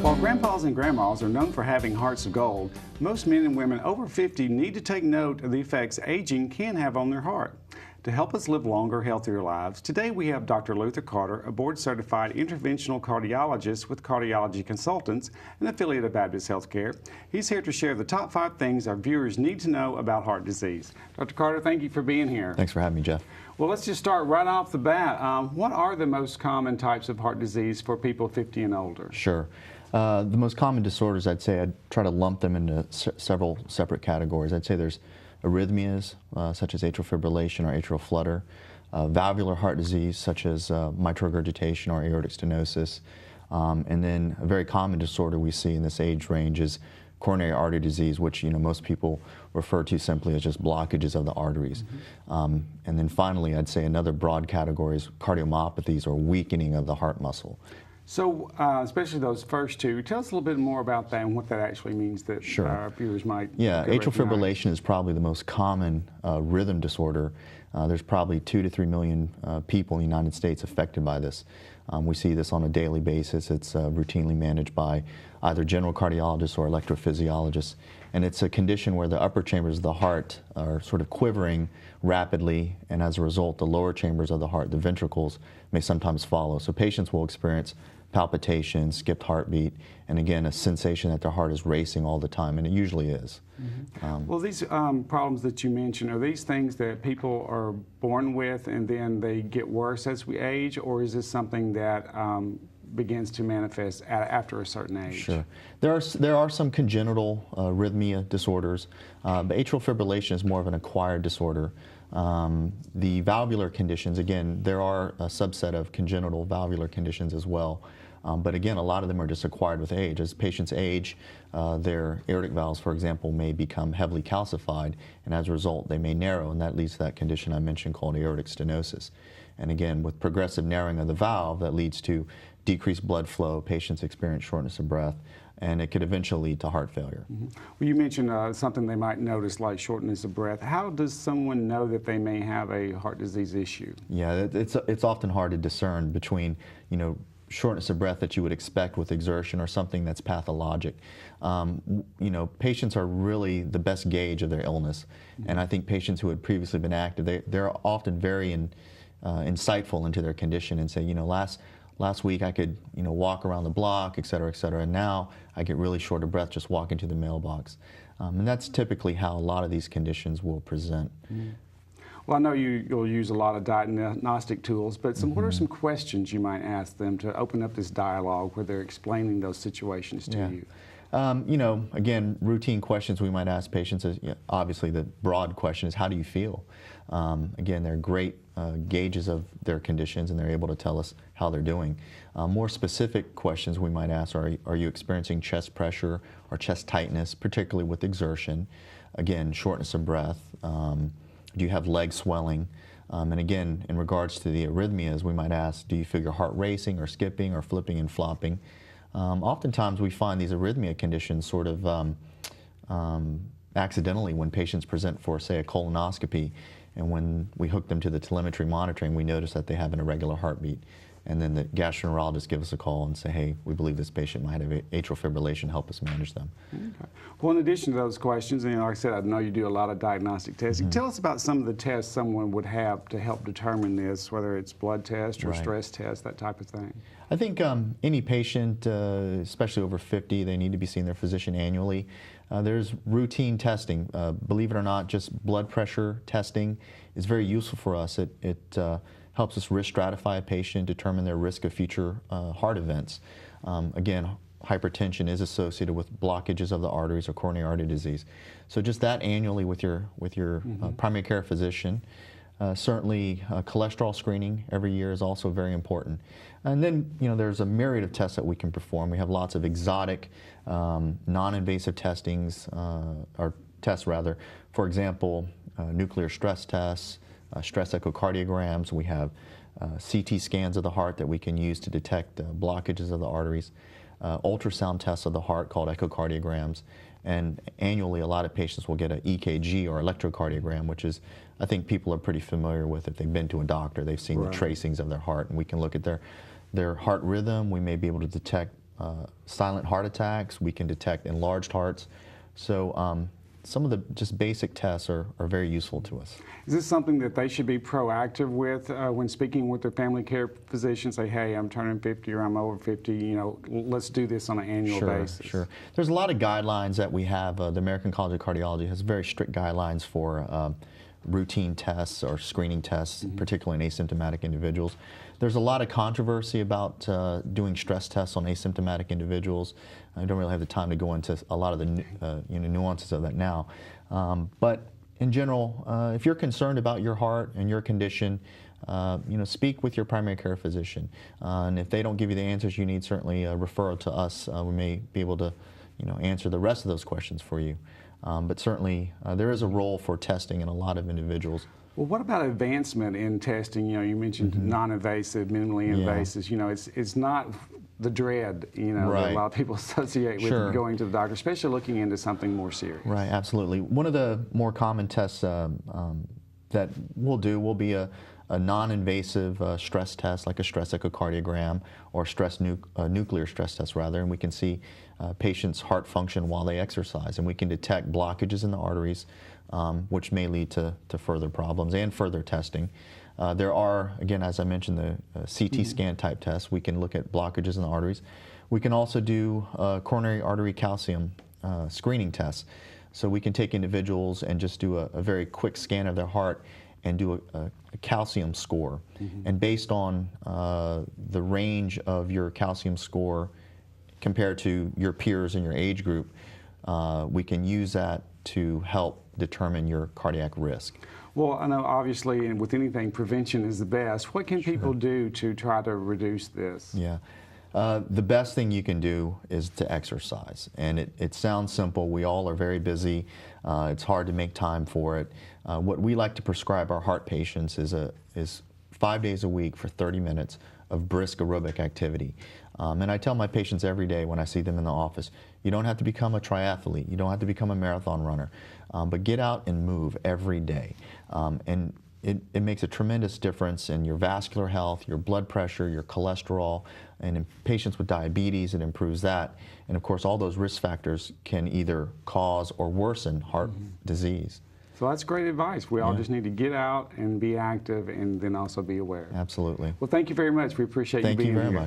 While grandpas and grandmas are known for having hearts of gold, most men and women over 50 need to take note of the effects aging can have on their heart. To help us live longer, healthier lives, today we have Dr. Luther Carter, a board-certified interventional cardiologist with Cardiology Consultants, an affiliate of Baptist Healthcare. He's here to share the top 5 things our viewers need to know about heart disease. Dr. Carter, thank you for being here. Thanks for having me, Jeff. Well, let's just start right off the bat. What are the most common types of heart disease for people 50 and older? Sure. The most common disorders, I'd say I'd try to lump them into several separate categories. I'd say there's arrhythmias, such as atrial fibrillation or atrial flutter, valvular heart disease, such as mitral regurgitation or aortic stenosis, and then a very common disorder we see in this age range is coronary artery disease, which most people refer to simply as just blockages of the arteries. And then finally, I'd say another broad category is cardiomyopathies or weakening of the heart muscle. So, especially those first two, tell us a little bit more about that and what that actually means that our viewers might atrial fibrillation is probably the most common rhythm disorder. There's probably 2 to 3 million people in the United States affected by this. We see this on a daily basis. It's routinely managed by either general cardiologists or electrophysiologists. And it's a condition where the upper chambers of the heart are sort of quivering rapidly, and as a result, the lower chambers of the heart, the ventricles, may sometimes follow. So patients will experience palpitations, skipped heartbeat, and again, a sensation that their heart is racing all the time, and it usually is. Well, these problems that you mentioned, are these things that people are born with and then they get worse as we age, or is this something that begins to manifest after a certain age? Sure. There are some congenital arrhythmia disorders, but atrial fibrillation is more of an acquired disorder. The valvular conditions, again, there are a subset of congenital valvular conditions as well. But again, a lot of them are just acquired with age. As patients age, their aortic valves, for example, may become heavily calcified, and as a result, they may narrow, and that leads to that condition I mentioned called aortic stenosis. And again, with progressive narrowing of the valve, that leads to decreased blood flow, patients experience shortness of breath, and it could eventually lead to heart failure. Well, you mentioned something they might notice like shortness of breath. How does someone know that they may have a heart disease issue? Yeah, it's often hard to discern between, shortness of breath that you would expect with exertion or something that's pathologic. Patients are really the best gauge of their illness, and I think patients who had previously been active, they're often very insightful into their condition and say, last week I could, walk around the block, et cetera, and now I get really short of breath just walking to the mailbox. And that's typically how a lot of these conditions will present. Well, I know you'll use a lot of diagnostic tools, but what are some questions you might ask them to open up this dialogue where they're explaining those situations to you? Again, routine questions we might ask patients is, obviously the broad question is, how do you feel? Again, they're great gauges of their conditions, and they're able to tell us how they're doing. More specific questions we might ask are you experiencing chest pressure or chest tightness, particularly with exertion? Again, shortness of breath. Do you have leg swelling? And again, in regards to the arrhythmias, we might ask, do you feel your heart racing or skipping or flipping and flopping? Oftentimes we find these arrhythmia conditions sort of accidentally when patients present for, say, a colonoscopy, and when we hook them to the telemetry monitoring, we notice that they have an irregular heartbeat. And then the gastroenterologist gives us a call and say, hey, we believe this patient might have atrial fibrillation, help us manage them. Okay. Well, in addition to those questions, and like I said, I know you do a lot of diagnostic testing. Tell us about some of the tests someone would have to help determine this, whether it's blood test or stress test, that type of thing. I think any patient, especially over 50, they need to be seeing their physician annually. There's routine testing. Believe it or not, just blood pressure testing is very useful for us. It helps us risk stratify a patient, determine their risk of future heart events. Again, hypertension is associated with blockages of the arteries or coronary artery disease. So just that annually with your primary care physician. Certainly cholesterol screening every year is also very important. And then there's a myriad of tests that we can perform. We have lots of exotic non-invasive testings, or tests rather. For example, nuclear stress tests, stress echocardiograms. We have CT scans of the heart that we can use to detect blockages of the arteries, ultrasound tests of the heart called echocardiograms, and annually a lot of patients will get an EKG or electrocardiogram, which is, I think people are pretty familiar with. If they've been to a doctor, they've seen the tracings of their heart, and we can look at their heart rhythm. We may be able to detect silent heart attacks. We can detect enlarged hearts. So some of the just basic tests are very useful to us. Is this something that they should be proactive with when speaking with their family care physician? Say, hey, I'm turning 50 or I'm over 50, you know, let's do this on an annual basis. Sure. There's a lot of guidelines that we have. The American College of Cardiology has very strict guidelines for routine tests or screening tests, particularly in asymptomatic individuals. There's a lot of controversy about doing stress tests on asymptomatic individuals. I don't really have the time to go into a lot of the nuances of that now. But in general, if you're concerned about your heart and your condition, speak with your primary care physician. And if they don't give you the answers you need, certainly refer to us. We may be able to answer the rest of those questions for you. But certainly there is a role for testing in a lot of individuals. Well, what about advancement in testing? You know, you mentioned non-invasive, minimally invasive. You know, it's not the dread, that a lot of people associate with going to the doctor, especially looking into something more serious. Right, absolutely. One of the more common tests that we'll do will be a non-invasive stress test, like a stress echocardiogram or nuclear stress test rather, and we can see patients' heart function while they exercise, and we can detect blockages in the arteries, which may lead to further problems and further testing. There are, again, as I mentioned, the CT scan type tests. We can look at blockages in the arteries. We can also do coronary artery calcium screening tests. So we can take individuals and just do a very quick scan of their heart and do a calcium score. And based on the range of your calcium score compared to your peers in your age group, we can use that to help determine your cardiac risk. Well, I know obviously, and with anything, prevention is the best. What can people do to try to reduce this? Yeah. The best thing you can do is to exercise. And it sounds simple. We all are very busy. It's hard to make time for it. What we like to prescribe our heart patients is 5 days a week for 30 minutes of brisk aerobic activity. And I tell my patients every day when I see them in the office, you don't have to become a triathlete. You don't have to become a marathon runner. But get out and move every day. And it makes a tremendous difference in your vascular health, your blood pressure, your cholesterol, and in patients with diabetes, it improves that. And of course, all those risk factors can either cause or worsen heart disease. So that's great advice. We all just need to get out and be active and then also be aware. Absolutely. Well, thank you very much. We appreciate you being here. Thank you very much.